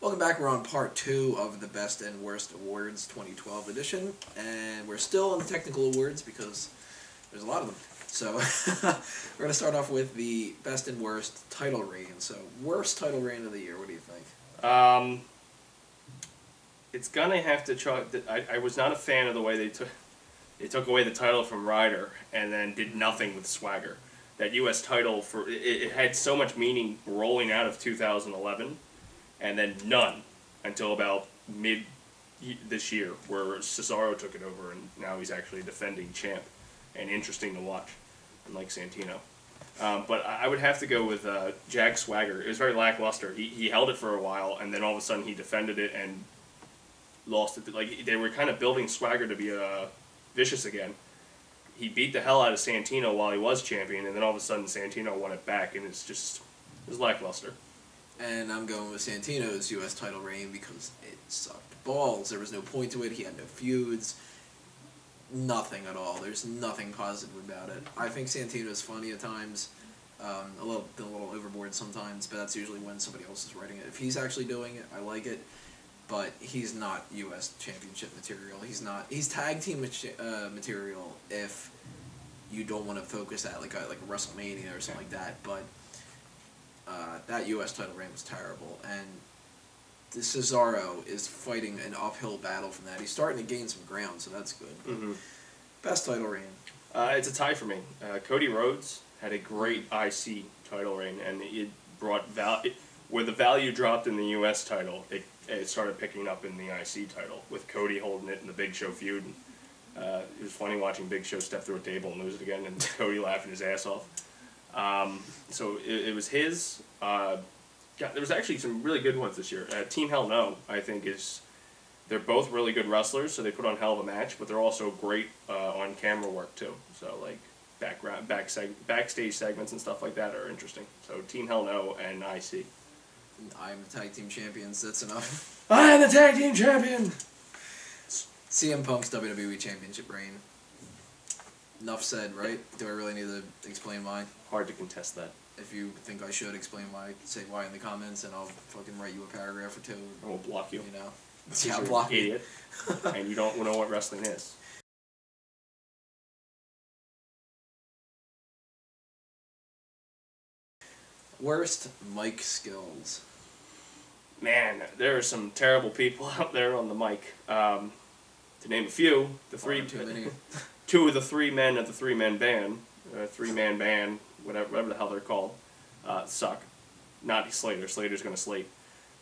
Welcome back. We're on part 2 of the Best and Worst Awards 2012 edition, and we're still on the technical awards because there's a lot of them. So we're going to start off with the Best and Worst title reign. So worst title reign of the year. What do you think? It's gonna have to try. I was not a fan of the way they took away the title from Ryder and then did nothing with Swagger. That U.S. title it had so much meaning rolling out of 2011. And then none until about mid this year, where Cesaro took it over, and now he's actually a defending champ, and interesting to watch, unlike Santino. But I would have to go with Jag Swagger. It was very lackluster. He held it for a while, and then all of a sudden he defended it and lost it. Like they were kind of building Swagger to be vicious again. He beat the hell out of Santino while he was champion, and then all of a sudden Santino won it back, and it was lackluster. And I'm going with Santino's U.S. title reign because it sucked balls. There was no point to it. He had no feuds. Nothing at all. There's nothing positive about it. I think Santino's funny at times. A little overboard sometimes, but that's usually when somebody else is writing it. If he's actually doing it, I like it. But he's not U.S. Championship material. He's tag team material if you don't want to focus at like a WrestleMania or something like that. But that U.S. title reign was terrible, and the Cesaro is fighting an uphill battle from that. He's starting to gain some ground, so that's good. Mm-hmm. Best title reign? It's a tie for me. Cody Rhodes had a great IC title reign, and it brought where the value dropped in the U.S. title, it started picking up in the IC title, with Cody holding it in the Big Show feud. It was funny watching Big Show step through a table and lose it again, and Cody laughing his ass off. So it was his. There was actually some really good ones this year. Team Hell No, I think, they're both really good wrestlers, so they put on hell of a match, but they're also great on camera work too. So like backstage segments and stuff like that are interesting. So Team Hell No and IC. I'm the tag team champions. That's enough. I am the tag team champion. CM Punk's WWE Championship reign. Enough said, right? Do I really need to explain why? Hard to contest that. If you think I should explain why, say why in the comments, and I'll fucking write you a paragraph or two. I will block you. You know? Yeah, block you. Idiot. And you don't know what wrestling is. Worst mic skills. Man, there are some terrible people out there on the mic. To name a few, two of the 3 men of the 3-man band, 3-man band, whatever the hell they're called, suck. Not Slater. Slater's going to slate.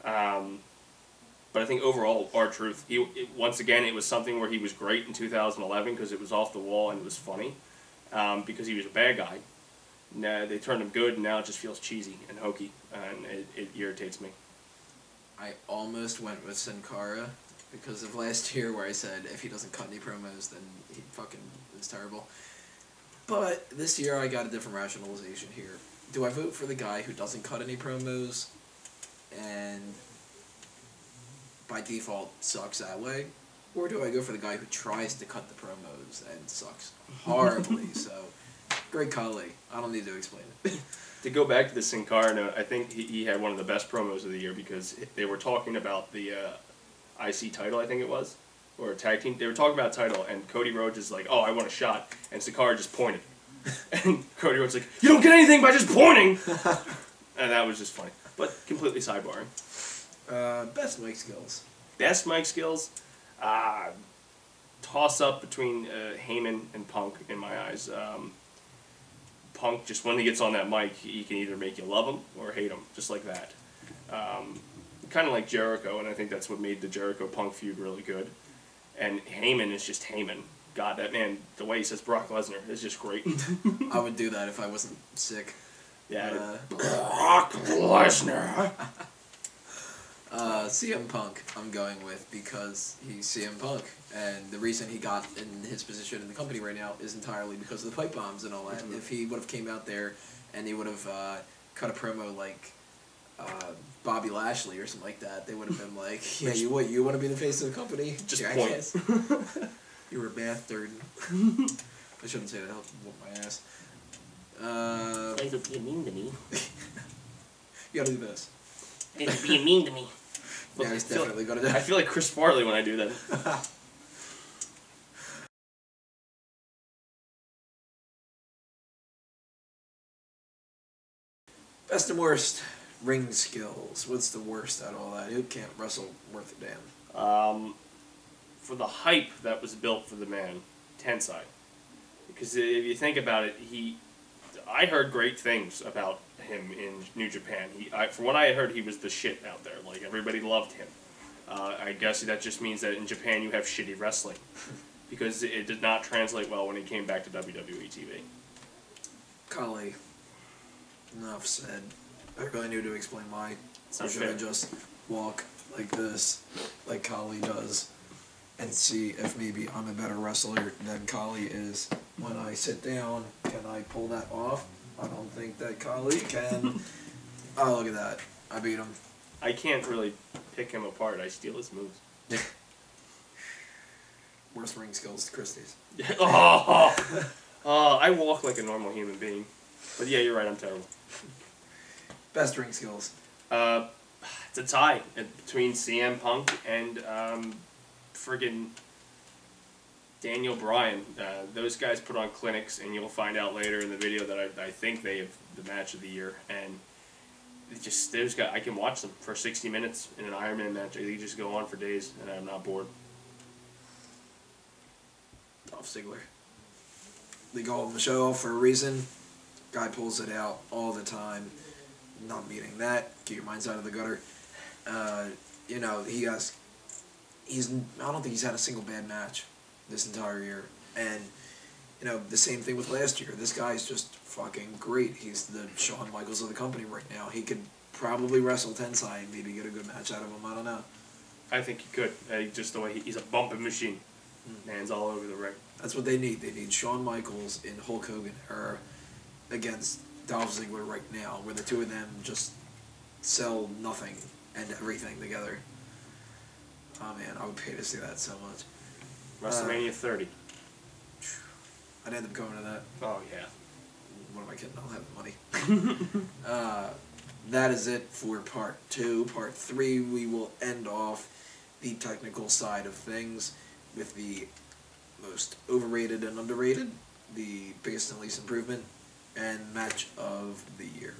But I think overall, R-Truth, once again, it was something where he was great in 2011 because it was off the wall and it was funny because he was a bad guy. Now they turned him good, and now it just feels cheesy and hokey, and it irritates me. I almost went with Sin Cara because of last year where I said if he doesn't cut any promos, then he fucking is terrible. But this year I got a different rationalization here. Do I vote for the guy who doesn't cut any promos and by default sucks that way? Or do I go for the guy who tries to cut the promos and sucks horribly? So, great colleague. I don't need to explain it. To go back to the Sin Cara note, I think he had one of the best promos of the year because they were talking about the IC title, I think it was, or a tag team. They were talking about title, and Cody Rhodes is like, "Oh, I want a shot," and Sin Cara just pointed, and Cody Rhodes is like, "You don't get anything by just pointing," and that was just funny, but completely sidebarring. Best mic skills. Best mic skills, toss up between Heyman and Punk in my eyes. Punk, just when he gets on that mic, he can either make you love him or hate him, just like that. Kind of like Jericho, and I think that's what made the Jericho-Punk feud really good. And Heyman is just Heyman. God, that man, the way he says Brock Lesnar is just great. I would do that if I wasn't sick. Yeah, Brock Lesnar. CM Punk I'm going with because he's CM Punk, and the reason he got in his position in the company right now is entirely because of the pipe bombs and all that. Mm-hmm. If he would have came out there and he would have cut a promo like Bobby Lashley or something like that, they would have been like, yeah, you want to be the face of the company? Just point. You were a bastard. I shouldn't say that, I'll whoop my ass. Why are you being mean to me? You gotta do this. Why are you being mean to me? Look, Yeah, he's definitely gonna do I it. feel like Chris Farley when I do that. Best and worst ring skills. What's the worst out of all that? Who can't wrestle worth a damn? For the hype that was built for the man, Tensai. Because if you think about it, I heard great things about him in New Japan. From what I had heard, he was the shit out there. Like, everybody loved him. I guess that just means that in Japan you have shitty wrestling. Because it did not translate well when he came back to WWE TV. Kali. Enough said. I really need to explain why. It's Or not should I fair. just walk like this, like Kali does, and see if maybe I'm a better wrestler than Kali is? When I sit down, can I pull that off? I don't think that Kali can. Oh, look at that. I beat him. I can't really pick him apart. I steal his moves. Worst ring skills to Christie's. I walk like a normal human being. But yeah, you're right, I'm terrible. Best ring skills. It's a tie between CM Punk and friggin' Daniel Bryan. Those guys put on clinics, and you'll find out later in the video that I think they have the match of the year. And those guys, I can watch them for 60 minutes in an Iron Man match. They just go on for days, and I'm not bored. Dolph Ziggler. They call him the show for a reason. Guy pulls it out all the time. Not meaning that. Get your minds out of the gutter. You know, I don't think he's had a single bad match this entire year. And, you know, the same thing with last year. This guy's just fucking great. He's the Shawn Michaels of the company right now. He could probably wrestle Tensai and maybe get a good match out of him. I don't know. I think he could. Just the way he's a bumping machine. Man's all over the ring. That's what they need. They need Shawn Michaels in Hulk Hogan era against Dolph Ziggler right now, where the two of them just sell nothing and everything together. Oh man, I would pay to see that so much. WrestleMania 30. I'd end up going to that. Oh, yeah. What am I kidding? I'll have the money. That is it for part 2. Part 3, we will end off the technical side of things with the most overrated and underrated, the biggest and least improvement, and match of the year.